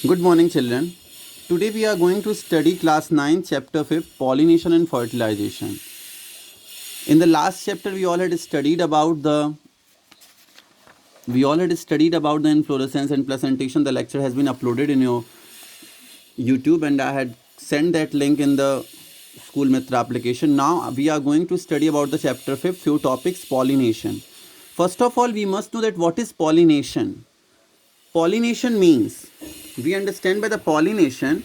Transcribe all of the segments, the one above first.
Good morning, children. Today we are going to study class 9, chapter 5, pollination and fertilization. In the last chapter, we all had studied about the inflorescence and placentation. The lecture has been uploaded in your YouTube, and I had sent that link in the School Mitra application. Now we are going to study about the chapter 5, few topics, pollination. First of all, we must know that what is pollination. Pollination means, we understand by the pollination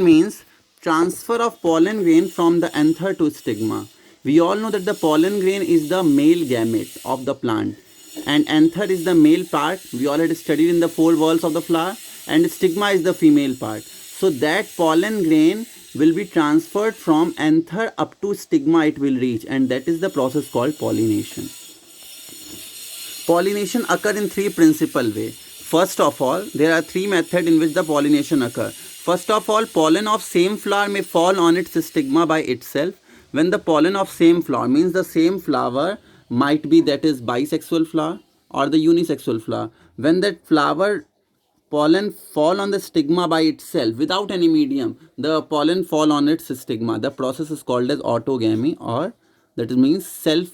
means transfer of pollen grain from the anther to stigma. We all know that the pollen grain is the male gamete of the plant, and anther is the male part. We already studied in the four walls of the flower, and stigma is the female part. So that pollen grain will be transferred from anther up to stigma, it will reach, and that is the process called pollination. Pollination occur in three principal way. First of all, there are three methods in which the pollination occur. First of all, pollen of same flower may fall on its stigma by itself. When the pollen of same flower means the same flower might be that is bisexual flower or the unisexual flower. When that flower pollen fall on the stigma by itself without any medium, the pollen fall on its stigma. The process is called as autogamy, or that means self.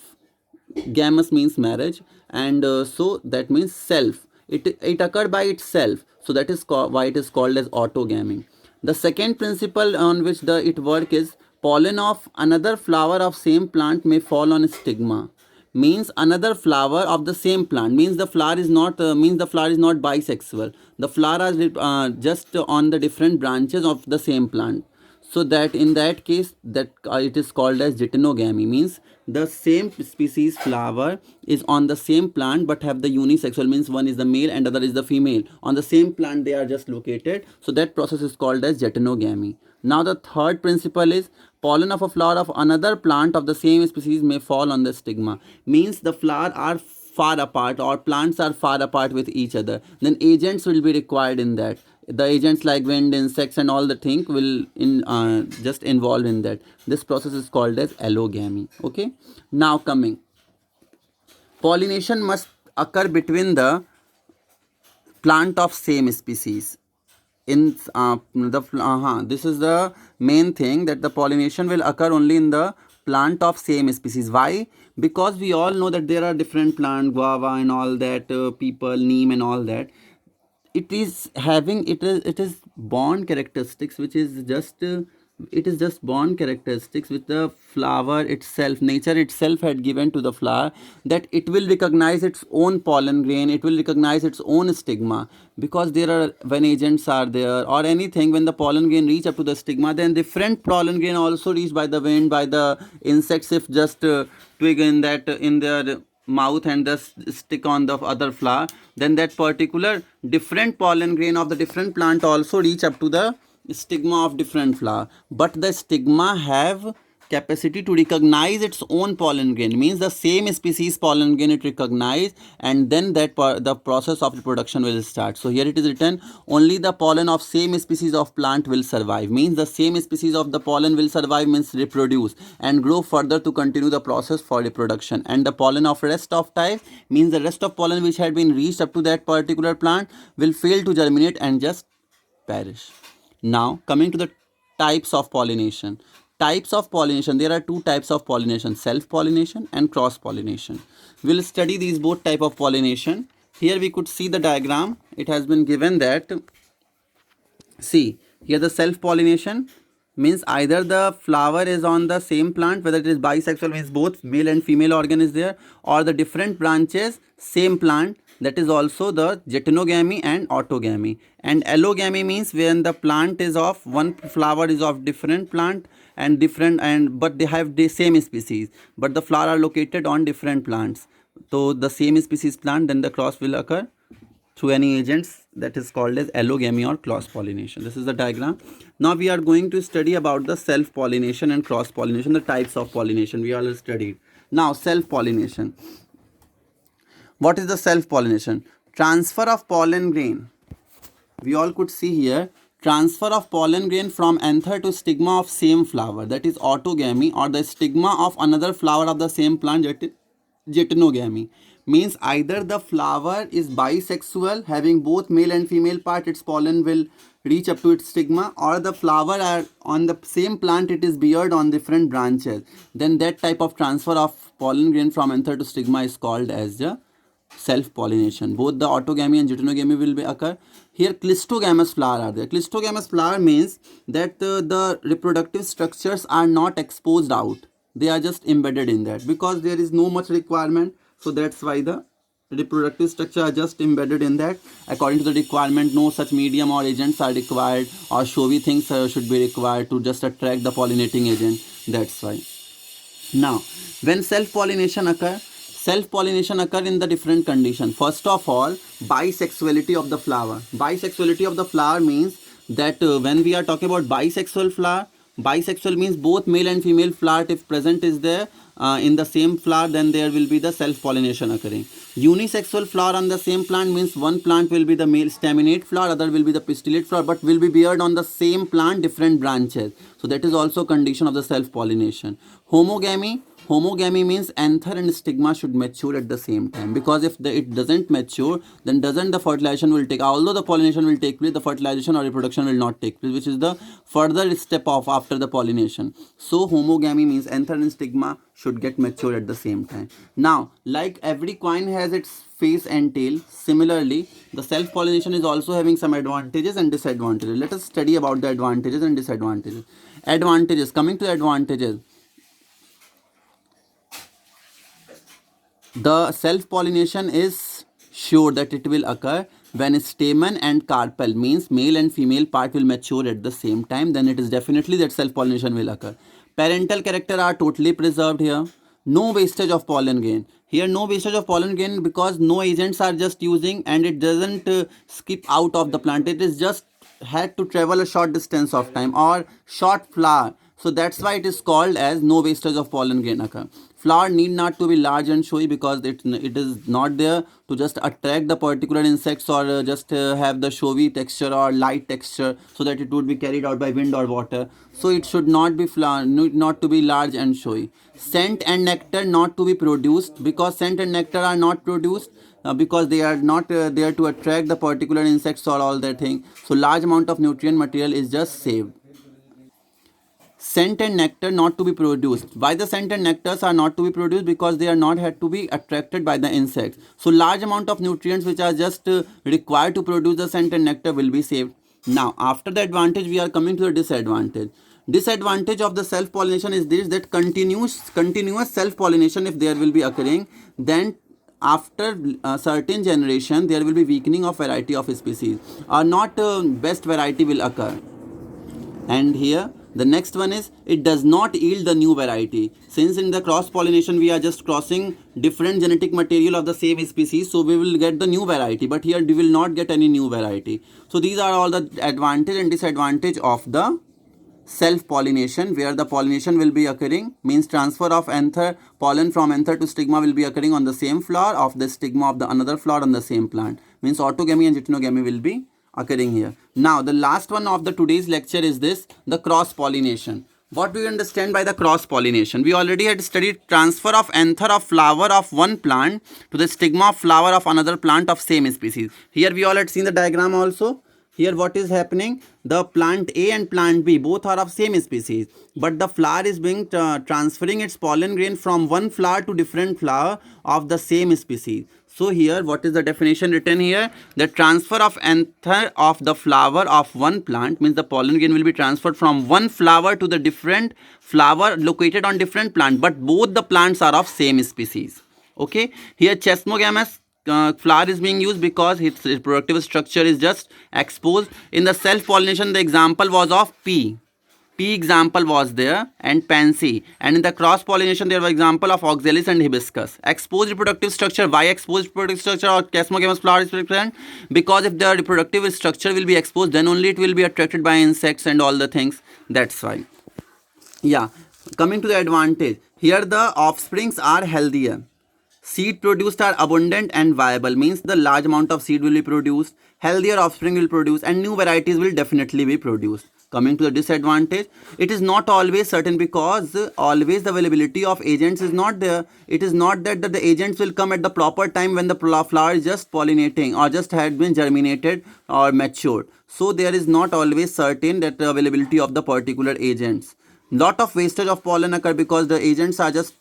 Gamous means marriage, and so that means self. It occurred by itself, so that is why it is called as autogamy. The second principle on which it work is pollen of another flower of same plant may fall on stigma. Means another flower of the same plant, means the flower is not bisexual. The flower is just on the different branches of the same plant. So that in that case, that it is called as geitonogamy, means the same species flower is on the same plant but have the unisexual, means one is the male and other is the female. On the same plant they are just located, so that process is called as geitonogamy. Now the third principle is pollen of a flower of another plant of the same species may fall on the stigma. Means the flower are far apart, or plants are far apart with each other, then agents will be required in that. The agents like wind, insects and all the thing will just involve in that. This process is called as allogamy. Okay, now coming, pollination must occur between the plant of same species. In this is the main thing, that the pollination will occur only in the plant of same species. Why? Because we all know that there are different plant, guava and all that, people, neem and all that. It is bond characteristics, which is just it is just bond characteristics with the flower itself. Nature itself had given to the flower that it will recognize its own pollen grain, it will recognize its own stigma, because there are, when agents are there or anything, when the pollen grain reach up to the stigma, then different pollen grain also reached by the wind, by the insects, if just twig in that in their mouth and just stick on the other flower, then that particular different pollen grain of the different plant also reach up to the stigma of different flower. But the stigma have capacity to recognize its own pollen grain, means the same species pollen grain it recognize, and then the process of reproduction will start. So here it is written, only the pollen of same species of plant will survive, means the same species of the pollen will survive, means reproduce and grow further to continue the process for reproduction. And the pollen of rest of type, means the rest of pollen which had been reached up to that particular plant will fail to germinate and just perish. Now coming to the types of pollination. Types of pollination, there are two types of pollination, self pollination and cross pollination. We'll study these both type of pollination. Here we could see the diagram. It has been given that, see here, the self pollination means either the flower is on the same plant, whether it is bisexual, means both male and female organ is there, or the different branches same plant, that is also the geitonogamy and autogamy. And allogamy means when the plant is of one flower is of different plant and different, and but they have the same species, but the flower are located on different plants, so the same species plant, then the cross will occur through any agents, that is called as allogamy or cross pollination. This is the diagram. Now we are going to study about the self pollination and cross pollination, the types of pollination we all studied. Now self pollination. What is the self pollination? Transfer of pollen grain. We all could see here, transfer of pollen grain from anther to stigma of same flower, that is autogamy, or the stigma of another flower of the same plant, geitonogamy. means either the flower is bisexual, having both male and female part, its pollen will reach up to its stigma, or the flower are on the same plant, it is beard on different branches. Then that type of transfer of pollen grain from anther to stigma is called as the self-pollination. Both the autogamy and geitonogamy will be occur. Here clistogamous flower are there. Clistogamous flower means that the reproductive structures are not exposed out. They are just embedded in that because there is no much requirement. So that's why the reproductive structure are just embedded in that. According to the requirement, no such medium or agents are required, or showy things should be required to just attract the pollinating agent. That's why. Now, when self-pollination occur in the different condition. First of all, bisexuality of the flower. Bisexuality of the flower means that when we are talking about bisexual flower, bisexual means both male and female flower if present is there in the same flower, then there will be the self-pollination occurring. Unisexual flower on the same plant means one plant will be the male staminate flower, other will be the pistillate flower, but will be beared on the same plant, different branches. So that is also condition of the self-pollination. Homogamy means anther and stigma should mature at the same time, because if it doesn't mature, then the fertilization will take, although the pollination will take place, the fertilization or reproduction will not take place, which is the further step of after the pollination. So homogamy means anther and stigma should get mature at the same time. Now, like every coin has its face and tail, similarly the self-pollination is also having some advantages and disadvantages. Let us study about the advantages and disadvantages. Advantages, coming to advantages. The self-pollination is sure that it will occur when stamen and carpel, means male and female part, will mature at the same time. Then it is definitely that self-pollination will occur. Parental character are totally preserved here. No wastage of pollen grain. Here no wastage of pollen grain because no agents are just using, and it doesn't skip out of the plant. It is just had to travel a short distance of time or short flower. So that's why it is called as no wastage of pollen grain occur. Flower need not to be large and showy because it is not there to just attract the particular insects or just have the showy texture or light texture so that it would be carried out by wind or water. So it should not be not to be large and showy. Scent and nectar not to be produced because scent and nectar are not produced because they are not there to attract the particular insects or all that thing. So large amount of nutrient material is just saved. Scent and nectar not to be produced. Why the scent and nectars are not to be produced? Because they are not had to be attracted by the insects. So large amount of nutrients which are just required to produce the scent and nectar will be saved. Now after the advantage, we are coming to the disadvantage. Disadvantage of the self-pollination is this, that continuous self-pollination if there will be occurring, then after a certain generation there will be weakening of variety of species, or not best variety will occur. And here the next one is it does not yield the new variety. Since in the cross pollination we are just crossing different genetic material of the same species, so we will get the new variety, but here we will not get any new variety. So these are all the advantage and disadvantage of the self-pollination, where the pollination will be occurring, means transfer of anther, pollen from anther to stigma will be occurring on the same flower of the stigma of the another flower on the same plant, means autogamy and geitonogamy will be occurring here. Now the last one of the today's lecture is this, the cross pollination. What do you understand by the cross pollination? We already had studied transfer of anther of flower of one plant to the stigma of flower of another plant of same species. Here we all had seen the diagram also. Here what is happening, the plant A and plant B both are of same species, but the flower is being transferring its pollen grain from one flower to different flower of the same species. So here what is the definition written here? The transfer of anther of the flower of one plant means the pollen grain will be transferred from one flower to the different flower located on different plant, but both the plants are of same species. Okay, here chesmogamous flower is being used because its reproductive structure is just exposed. In the self-pollination the example was of pea example was there, and pansy, and in the cross pollination there was example of oxalis and hibiscus. Exposed reproductive structure. Why exposed reproductive structure or chesmogamous flower is present? Because if the reproductive structure will be exposed, then only it will be attracted by insects and all the things. That's why. Yeah, coming to the advantage, here the offsprings are healthier. Seed produced are abundant and viable, means the large amount of seed will be produced, healthier offspring will produce, and new varieties will definitely be produced. Coming to the disadvantage, it is not always certain, because always the availability of agents is not there. It is not that the agents will come at the proper time when the flower is just pollinating or just had been germinated or matured. So there is not always certain that the availability of the particular agents. Lot of wastage of pollen occur because the agents are just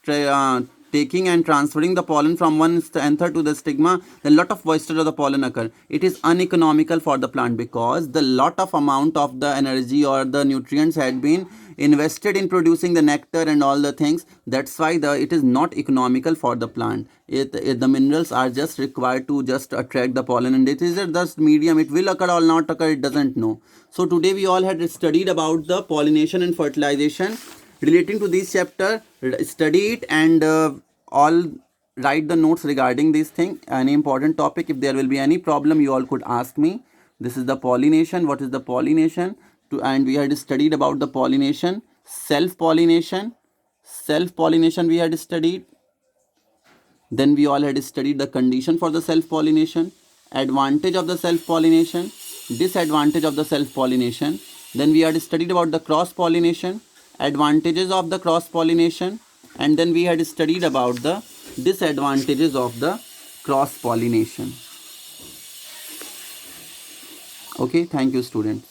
taking and transferring the pollen from one anther to the stigma. A lot of wastage of the pollen occur. It is uneconomical for the plant because the lot of amount of the energy or the nutrients had been invested in producing the nectar and all the things. That's why it is not economical for the plant. The minerals are just required to just attract the pollen, and it is just medium. It will occur or not occur, it doesn't know. So today we all had studied about the pollination and fertilization. Relating to this chapter, study it and all write the notes regarding this thing. Any important topic, if there will be any problem, you all could ask me. This is the pollination. What is the pollination? And we had studied about the pollination, self-pollination. Self-pollination we had studied. Then we all had studied the condition for the self-pollination, advantage of the self-pollination, disadvantage of the self-pollination. Then we had studied about the cross-pollination, advantages of the cross-pollination, and then we had studied about the disadvantages of the cross-pollination. Okay, thank you, students.